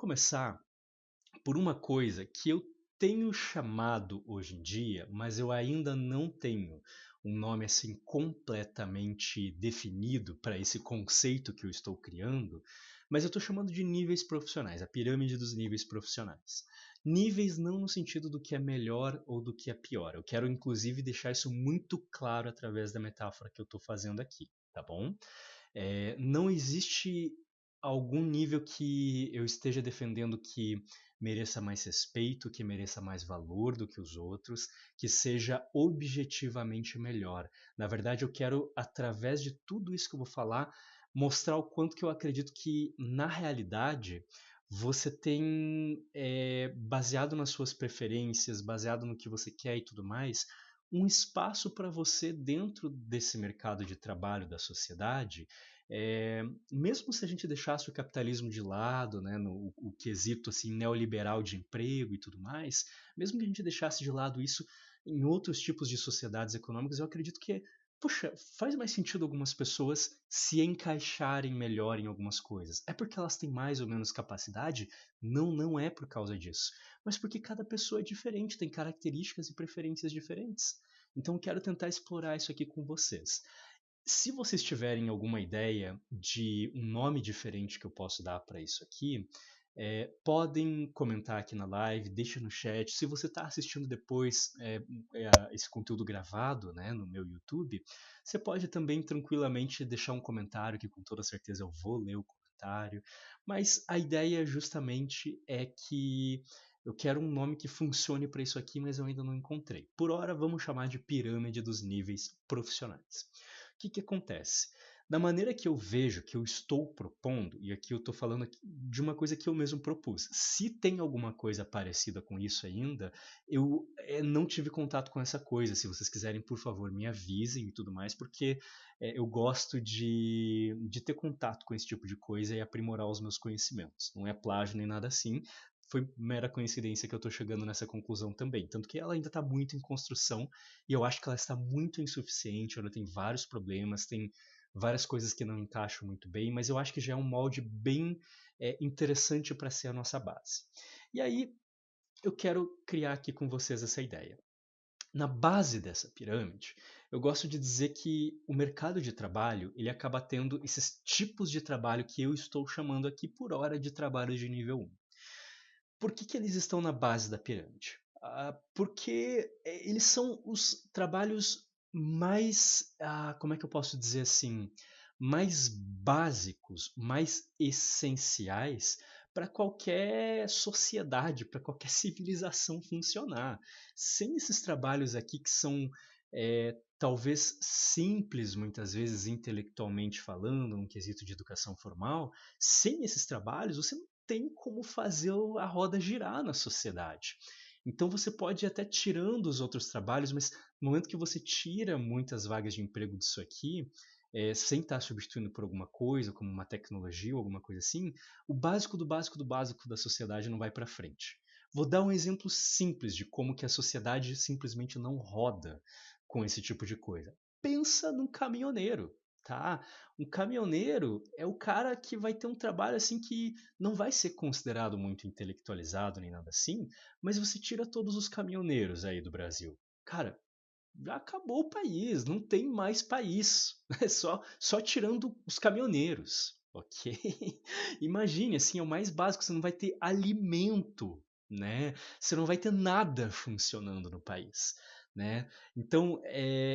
começar por uma coisa que eu tenho chamado hoje em dia, mas eu ainda não tenho um nome assim completamente definido para esse conceito que eu estou criando, mas eu estou chamando de níveis profissionais, a pirâmide dos níveis profissionais. Níveis não no sentido do que é melhor ou do que é pior. Eu quero inclusive deixar isso muito claro através da metáfora que eu estou fazendo aqui, tá bom? Não existe algum nível que eu esteja defendendo que mereça mais respeito, que mereça mais valor do que os outros, que seja objetivamente melhor. Na verdade, eu quero, através de tudo isso que eu vou falar, mostrar o quanto que eu acredito que, na realidade, você tem, baseado nas suas preferências, baseado no que você quer e tudo mais, um espaço para você dentro desse mercado de trabalho da sociedade, é, mesmo se a gente deixasse o capitalismo de lado, né, no o quesito assim neoliberal de emprego e tudo mais, mesmo que a gente deixasse de lado isso em outros tipos de sociedades econômicas, eu acredito que, puxa, faz mais sentido algumas pessoas se encaixarem melhor em algumas coisas. É porque elas têm mais ou menos capacidade? Não, não é por causa disso. Mas porque cada pessoa é diferente, tem características e preferências diferentes. Então, eu quero tentar explorar isso aqui com vocês. Se vocês tiverem alguma ideia de um nome diferente que eu posso dar para isso aqui, podem comentar aqui na live, deixa no chat. Se você está assistindo depois esse conteúdo gravado, né, no meu YouTube, você pode também tranquilamente deixar um comentário que com toda certeza eu vou ler o comentário. Mas a ideia justamente é que eu quero um nome que funcione para isso aqui, mas eu ainda não encontrei. Por hora, vamos chamar de pirâmide dos níveis profissionais. O que que acontece? Da maneira que eu vejo, que eu estou propondo, e aqui eu estou falando de uma coisa que eu mesmo propus. Se tem alguma coisa parecida com isso ainda, eu não tive contato com essa coisa. Se vocês quiserem, por favor, me avisem e tudo mais, porque eu gosto de ter contato com esse tipo de coisa e aprimorar os meus conhecimentos. Não é plágio nem nada assim. Foi mera coincidência que eu estou chegando nessa conclusão também. Tanto que ela ainda está muito em construção e eu acho que ela está muito insuficiente, ela tem vários problemas, tem várias coisas que não encaixam muito bem, mas eu acho que já é um molde bem interessante para ser a nossa base. E aí eu quero criar aqui com vocês essa ideia. Na base dessa pirâmide, eu gosto de dizer que o mercado de trabalho ele acaba tendo esses tipos de trabalho que eu estou chamando aqui por hora de trabalho de nível 1. Por que eles estão na base da pirâmide? Porque eles são os trabalhos mais, como é que eu posso dizer assim, mais básicos, mais essenciais para qualquer sociedade, para qualquer civilização funcionar. Sem esses trabalhos aqui que são talvez simples, muitas vezes intelectualmente falando, um quesito de educação formal, sem esses trabalhos você não tem como fazer a roda girar na sociedade. Então você pode ir até tirando os outros trabalhos, mas no momento que você tira muitas vagas de emprego disso aqui, sem estar substituindo por alguma coisa, como uma tecnologia ou alguma coisa assim, o básico do básico do básico da sociedade não vai para frente. Vou dar um exemplo simples de como que a sociedade simplesmente não roda com esse tipo de coisa. Pensa num caminhoneiro, tá? Um caminhoneiro é o cara que vai ter um trabalho assim que não vai ser considerado muito intelectualizado nem nada assim, mas você tira todos os caminhoneiros aí do Brasil. Cara, já acabou o país, não tem mais país. É só tirando os caminhoneiros, ok? Imagine, assim, é o mais básico, você não vai ter alimento, né? Você não vai ter nada funcionando no país, né? Então,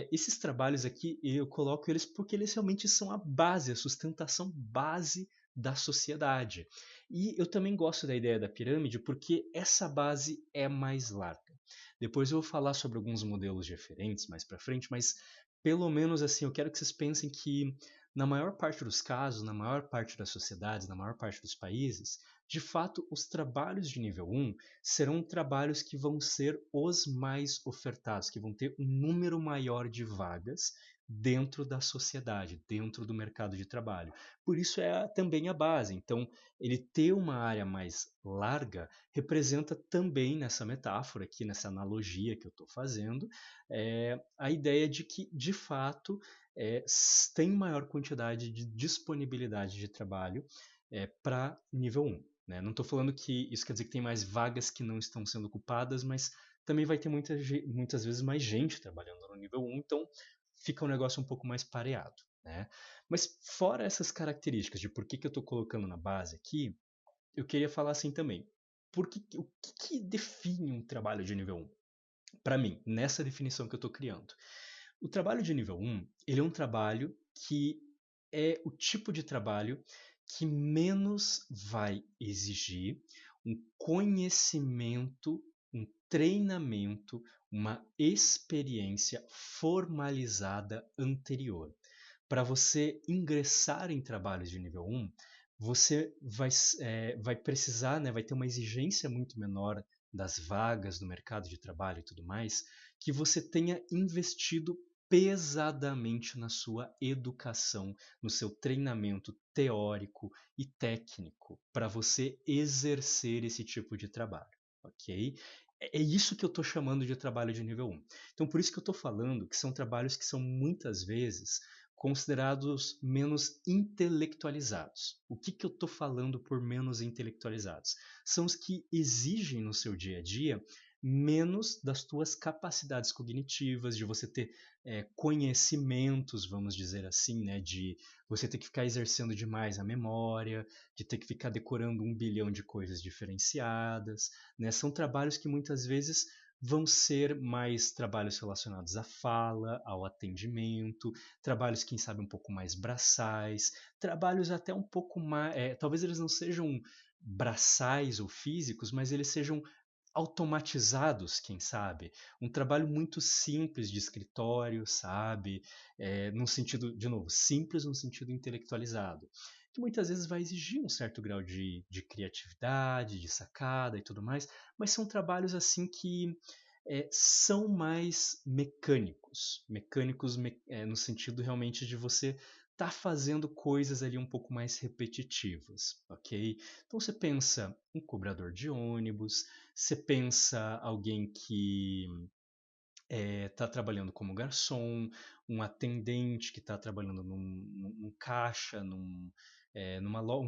esses trabalhos aqui, eu coloco eles porque eles realmente são a base, a sustentação base da sociedade. E eu também gosto da ideia da pirâmide porque essa base é mais larga. Depois eu vou falar sobre alguns modelos diferentes mais para frente, mas pelo menos assim, eu quero que vocês pensem que na maior parte dos casos, na maior parte das sociedades, na maior parte dos países, de fato, os trabalhos de nível 1 serão trabalhos que vão ser os mais ofertados, que vão ter um número maior de vagas dentro da sociedade, dentro do mercado de trabalho. Por isso é também a base. Então, ele ter uma área mais larga representa também nessa metáfora aqui, nessa analogia que eu estou fazendo, a ideia de que, de fato, tem maior quantidade de disponibilidade de trabalho para nível 1. né? Não estou falando que isso quer dizer que tem mais vagas que não estão sendo ocupadas, mas também vai ter muitas vezes mais gente trabalhando no nível 1, então fica um negócio um pouco mais pareado, né? Mas fora essas características de por que eu estou colocando na base aqui, eu queria falar assim também. O que define um trabalho de nível 1? Para mim, nessa definição que eu estou criando. O trabalho de nível 1, ele é um trabalho que é o tipo de trabalho que menos vai exigir um conhecimento, um treinamento, uma experiência formalizada anterior. Para você ingressar em trabalhos de nível 1, você vai precisar, né, vai ter uma exigência muito menor das vagas do mercado de trabalho e tudo mais, que você tenha investido pesadamente na sua educação, no seu treinamento teórico e técnico para você exercer esse tipo de trabalho, ok? É isso que eu estou chamando de trabalho de nível 1. Então, por isso que eu estou falando que são trabalhos que são muitas vezes considerados menos intelectualizados. O que eu estou falando por menos intelectualizados? São os que exigem no seu dia a dia menos das tuas capacidades cognitivas, de você ter conhecimentos, vamos dizer assim, né, de você ter que ficar exercendo demais a memória, de ter que ficar decorando 1 bilhão de coisas diferenciadas, né? São trabalhos que muitas vezes vão ser mais trabalhos relacionados à fala, ao atendimento, trabalhos, quem sabe, um pouco mais braçais, trabalhos até um pouco mais. Talvez eles não sejam braçais ou físicos, mas eles sejam automatizados, quem sabe? Um trabalho muito simples de escritório, sabe? No sentido, de novo, simples no sentido intelectualizado, que muitas vezes vai exigir um certo grau de criatividade, de sacada e tudo mais, mas são trabalhos assim que são mais mecânicos, no sentido realmente de você estar fazendo coisas ali um pouco mais repetitivas, ok? Então você pensa um cobrador de ônibus, você pensa alguém que está trabalhando como garçom, um atendente que está trabalhando num caixa, um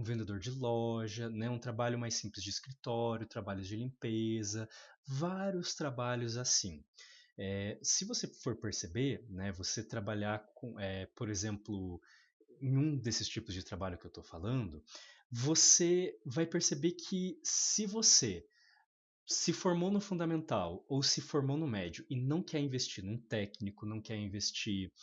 vendedor de loja, né? Um trabalho mais simples de escritório, trabalhos de limpeza, vários trabalhos assim. Se você for perceber, né, você trabalhar por exemplo, em um desses tipos de trabalho que eu estou falando, você vai perceber que se você se formou no fundamental ou se formou no médio e não quer investir num técnico, não quer investir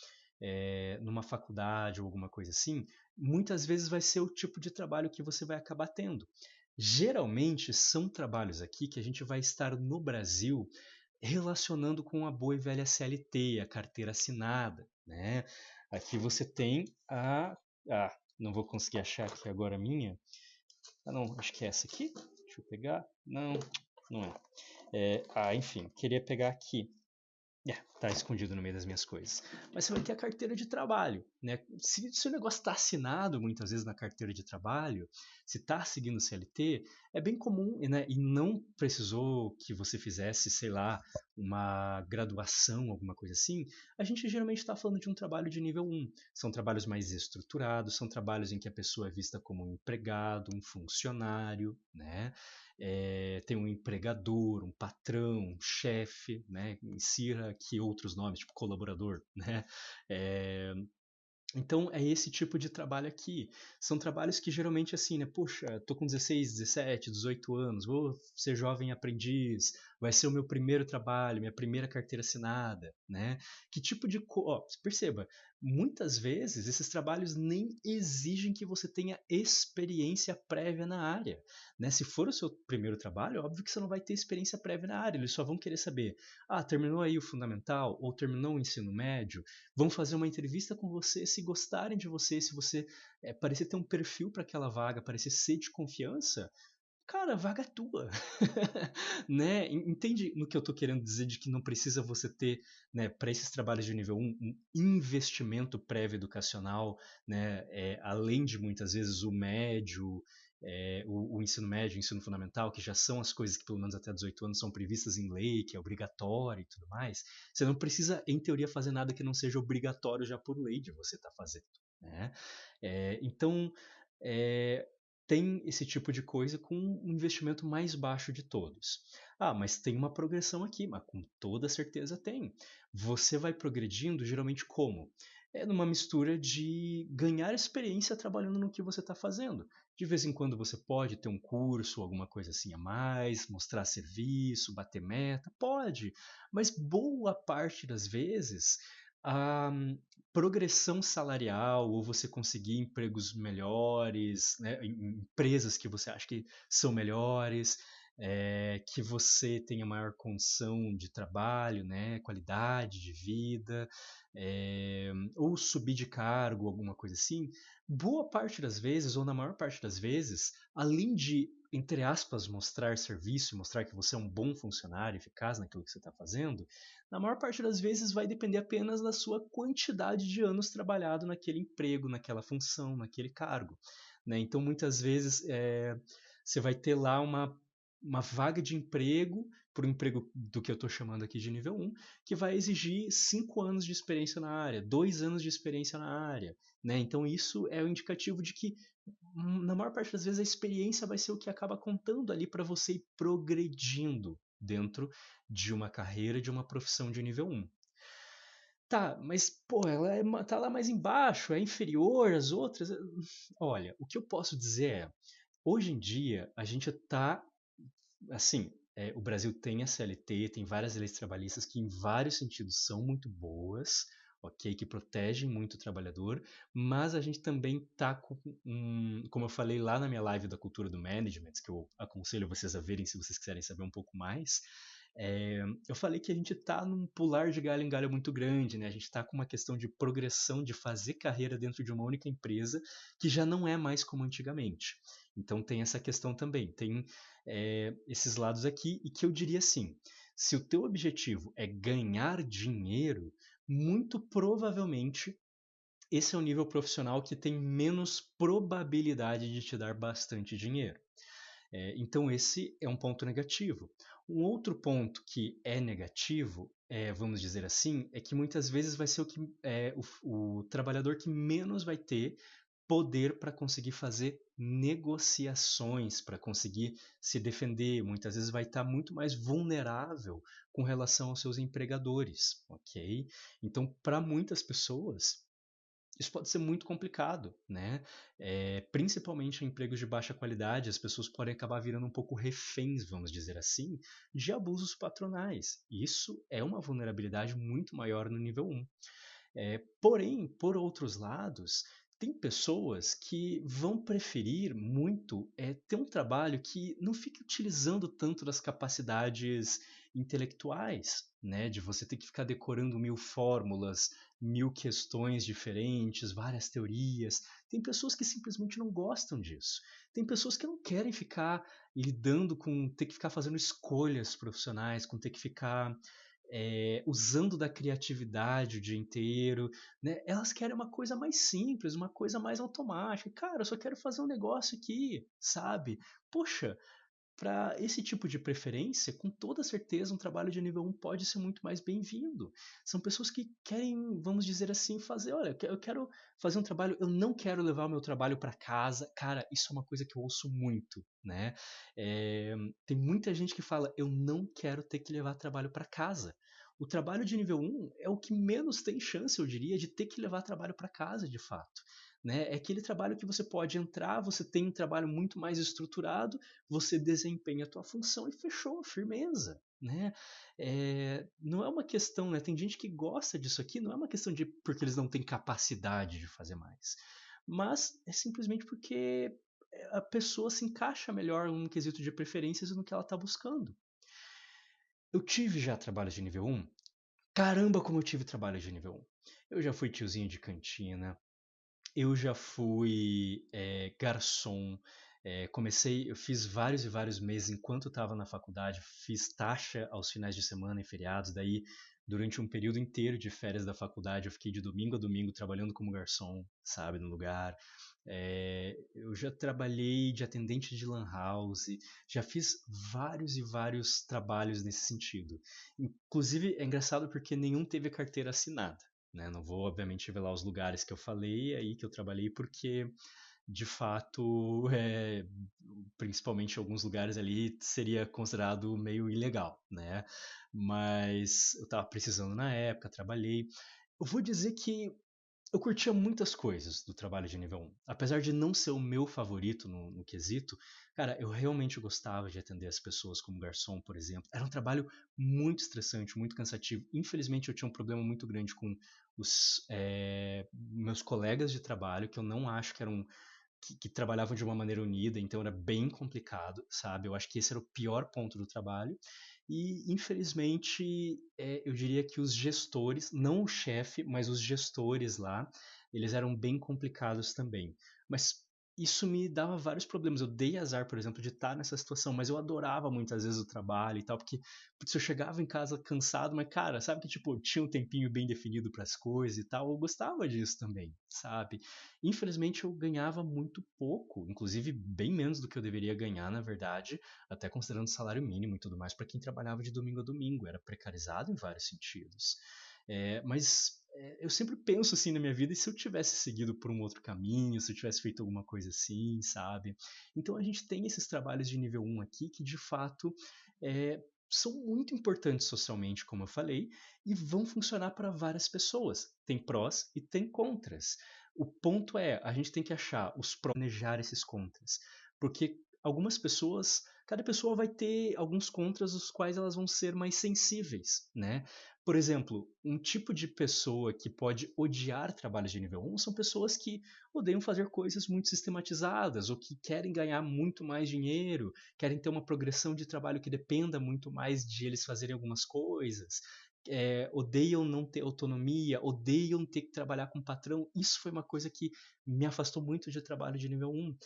numa faculdade ou alguma coisa assim, muitas vezes vai ser o tipo de trabalho que você vai acabar tendo. Geralmente são trabalhos aqui que a gente vai estar no Brasil relacionando com a boa e velha CLT, a carteira assinada, né? Aqui você tem não vou conseguir achar aqui agora a minha. Ah, não, acho que é essa aqui. Deixa eu pegar. Não, não é. Enfim, queria pegar aqui. Tá escondido no meio das minhas coisas. Mas você vai ter a carteira de trabalho, né? Se o negócio está assinado muitas vezes na carteira de trabalho, se está seguindo o CLT, é bem comum, né? E não precisou que você fizesse, sei lá, uma graduação, alguma coisa assim. A gente geralmente está falando de um trabalho de nível 1. São trabalhos mais estruturados, são trabalhos em que a pessoa é vista como um empregado, um funcionário, né? Tem um empregador, um patrão, um chefe, né? Insira aqui outros nomes, tipo colaborador, né? É, então é esse tipo de trabalho aqui. São trabalhos que geralmente assim, né? Poxa, tô com 16, 17, 18 anos, vou ser jovem aprendiz, vai ser o meu primeiro trabalho, minha primeira carteira assinada, né? Que tipo de... perceba, muitas vezes esses trabalhos nem exigem que você tenha experiência prévia na área, né? Se for o seu primeiro trabalho, é óbvio que você não vai ter experiência prévia na área, eles só vão querer saber, terminou aí o fundamental, ou terminou o ensino médio, vão fazer uma entrevista com você, se gostarem de você, se você parecer ter um perfil para aquela vaga, parecer ser de confiança, cara, a vaga é tua. Né? Entende no que eu estou querendo dizer de que não precisa você ter, né, para esses trabalhos de nível 1, um investimento prévio educacional, né, além de muitas vezes o médio, o ensino médio, o ensino fundamental, que já são as coisas que pelo menos até 18 anos são previstas em lei, que é obrigatório e tudo mais. Você não precisa, em teoria, fazer nada que não seja obrigatório já por lei de você estar fazendo, né? Então, tem esse tipo de coisa com um investimento mais baixo de todos. Ah, mas tem uma progressão aqui, mas com toda certeza tem. Você vai progredindo geralmente como? É numa mistura de ganhar experiência trabalhando no que você está fazendo. De vez em quando você pode ter um curso, alguma coisa assim a mais, mostrar serviço, bater meta, pode. Mas boa parte das vezes a progressão salarial ou você conseguir empregos melhores, né, em empresas que você acha que são melhores, que você tenha maior condição de trabalho, né, qualidade de vida, ou subir de cargo, alguma coisa assim, boa parte das vezes, ou na maior parte das vezes, além de, entre aspas, mostrar serviço, mostrar que você é um bom funcionário, eficaz naquilo que você está fazendo, na maior parte das vezes vai depender apenas da sua quantidade de anos trabalhado naquele emprego, naquela função, naquele cargo. Né? Então, muitas vezes, você vai ter lá uma vaga de emprego, por um emprego do que eu estou chamando aqui de nível 1, que vai exigir 5 anos de experiência na área, 2 anos de experiência na área. Né? Então, isso é o indicativo de que, na maior parte das vezes, a experiência vai ser o que acaba contando ali para você ir progredindo dentro de uma carreira, de uma profissão de nível 1. Tá, mas, pô, tá lá mais embaixo, é inferior às outras. Olha, o que eu posso dizer é, hoje em dia, a gente tá, assim, o Brasil tem a CLT, tem várias leis trabalhistas que, em vários sentidos, são muito boas, ok, que protegem muito o trabalhador, mas a gente também tá com, como eu falei lá na minha live da cultura do management, que eu aconselho vocês a verem se vocês quiserem saber um pouco mais, eu falei que a gente está num pular de galho em galho muito grande, né? A gente está com uma questão de progressão, de fazer carreira dentro de uma única empresa, que já não é mais como antigamente. Então tem essa questão também, tem esses lados aqui, e que eu diria assim, se o teu objetivo é ganhar dinheiro, muito provavelmente esse é um nível profissional que tem menos probabilidade de te dar bastante dinheiro. Então, esse é um ponto negativo. Um outro ponto que é negativo, vamos dizer assim, é que muitas vezes vai ser o trabalhador que menos vai ter poder para conseguir fazer negociações, para conseguir se defender. Muitas vezes vai estar muito mais vulnerável com relação aos seus empregadores, ok? Então, para muitas pessoas, isso pode ser muito complicado, né? Principalmente em empregos de baixa qualidade, as pessoas podem acabar virando um pouco reféns, vamos dizer assim, de abusos patronais. Isso é uma vulnerabilidade muito maior no nível 1. Porém, por outros lados, tem pessoas que vão preferir muito ter um trabalho que não fique utilizando tanto das capacidades intelectuais, né? De você ter que ficar decorando 1000 fórmulas, 1000 questões diferentes, várias teorias. Tem pessoas que simplesmente não gostam disso. Tem pessoas que não querem ficar lidando com ter que ficar fazendo escolhas profissionais, com ter que ficar usando da criatividade o dia inteiro, né? Elas querem uma coisa mais simples, uma coisa mais automática. Cara, eu só quero fazer um negócio aqui, sabe? Poxa, para esse tipo de preferência, com toda certeza, um trabalho de nível 1 pode ser muito mais bem-vindo. São pessoas que querem, vamos dizer assim, fazer, olha, eu quero fazer um trabalho, eu não quero levar o meu trabalho para casa. Cara, isso é uma coisa que eu ouço muito, né? É, tem muita gente que fala, eu não quero ter que levar trabalho para casa. O trabalho de nível 1 é o que menos tem chance, eu diria, de ter que levar trabalho para casa, de fato. Né? É aquele trabalho que você pode entrar, você tem um trabalho muito mais estruturado, você desempenha a tua função e fechou, firmeza, né? Não é uma questão, né? Tem gente que gosta disso aqui, não é uma questão de porque eles não têm capacidade de fazer mais, mas é simplesmente porque a pessoa se encaixa melhor num quesito de preferências e no que ela está buscando. Eu tive já trabalhos de nível 1. Caramba, como eu tive trabalhos de nível 1. Eu já fui tiozinho de cantina, eu já fui garçom, eu fiz vários e vários meses enquanto estava na faculdade, fiz taxa aos finais de semana e feriados, daí durante um período inteiro de férias da faculdade eu fiquei de domingo a domingo trabalhando como garçom, sabe, no lugar. Eu já trabalhei de atendente de lan house, já fiz vários e vários trabalhos nesse sentido. Inclusive é engraçado porque nenhum teve carteira assinada. Né? Não vou, obviamente, revelar os lugares que eu falei aí que eu trabalhei, porque de fato, principalmente em alguns lugares ali, seria considerado meio ilegal, né? Mas eu estava precisando na época, trabalhei. Eu vou dizer que eu curtia muitas coisas do trabalho de nível 1. Apesar de não ser o meu favorito no quesito, cara, eu realmente gostava de atender as pessoas como garçom, por exemplo. Era um trabalho muito estressante, muito cansativo. Infelizmente, eu tinha um problema muito grande com os meus colegas de trabalho, que eu não acho que eram que trabalhavam de uma maneira unida, então era bem complicado, sabe? Eu acho que esse era o pior ponto do trabalho. E, infelizmente, eu diria que os gestores, não o chefe, mas os gestores lá, eles eram bem complicados também. Mas isso me dava vários problemas. Eu dei azar, por exemplo, de estar nessa situação, mas eu adorava muitas vezes o trabalho e tal, porque putz, eu chegava em casa cansado, mas cara, sabe que tipo, tinha um tempinho bem definido para as coisas e tal, eu gostava disso também, sabe? Infelizmente eu ganhava muito pouco, inclusive bem menos do que eu deveria ganhar, na verdade, até considerando o salário mínimo e tudo mais, para quem trabalhava de domingo a domingo, era precarizado em vários sentidos. Eu sempre penso assim na minha vida, e se eu tivesse seguido por um outro caminho, se eu tivesse feito alguma coisa assim, sabe? Então a gente tem esses trabalhos de nível 1 aqui que de fato é, são muito importantes socialmente, como eu falei, e vão funcionar para várias pessoas. Tem prós e tem contras. O ponto é, a gente tem que achar os prós, planejar esses contras, porque algumas pessoas, cada pessoa vai ter alguns contras os quais elas vão ser mais sensíveis, né? Por exemplo, um tipo de pessoa que pode odiar trabalhos de nível 1 são pessoas que odeiam fazer coisas muito sistematizadas ou que querem ganhar muito mais dinheiro, querem ter uma progressão de trabalho que dependa muito mais de eles fazerem algumas coisas. Odeiam não ter autonomia, odeiam ter que trabalhar com o patrão. Isso foi uma coisa que me afastou muito de trabalho de nível 1.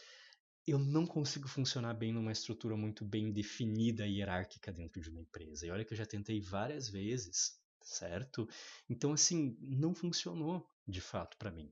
Eu não consigo funcionar bem numa estrutura muito bem definida e hierárquica dentro de uma empresa. E olha que eu já tentei várias vezes, certo? Então, assim, não funcionou de fato para mim.